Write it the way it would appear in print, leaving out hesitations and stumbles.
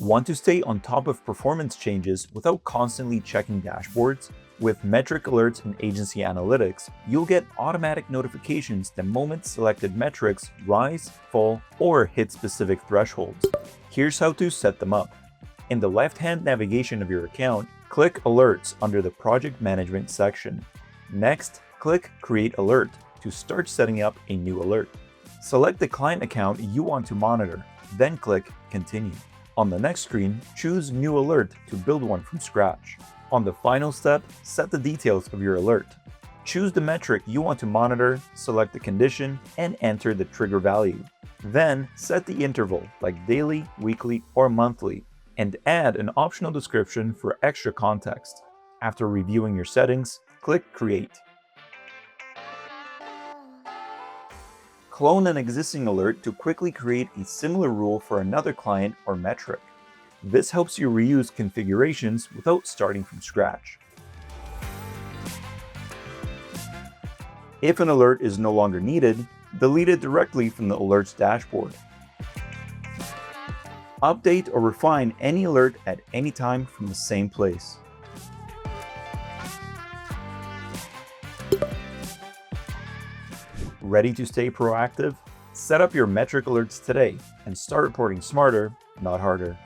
Want to stay on top of performance changes without constantly checking dashboards? With metric alerts in AgencyAnalytics, you'll get automatic notifications the moment selected metrics rise, fall, or hit specific thresholds. Here's how to set them up. In the left-hand navigation of your account, click Alerts under the Project Management section. Next, click Create Alert to start setting up a new alert. Select the client account you want to monitor, then click Continue. On the next screen, choose New Alert to build one from scratch. On the final step, set the details of your alert. Choose the metric you want to monitor, select the condition, and enter the trigger value. Then, set the interval, like daily, weekly, or monthly, and add an optional description for extra context. After reviewing your settings, click Create. Clone an existing alert to quickly create a similar rule for another client or metric. This helps you reuse configurations without starting from scratch. If an alert is no longer needed, delete it directly from the alerts dashboard. Update or refine any alert at any time from the same place. Ready to stay proactive? Set up your metric alerts today and start reporting smarter, not harder.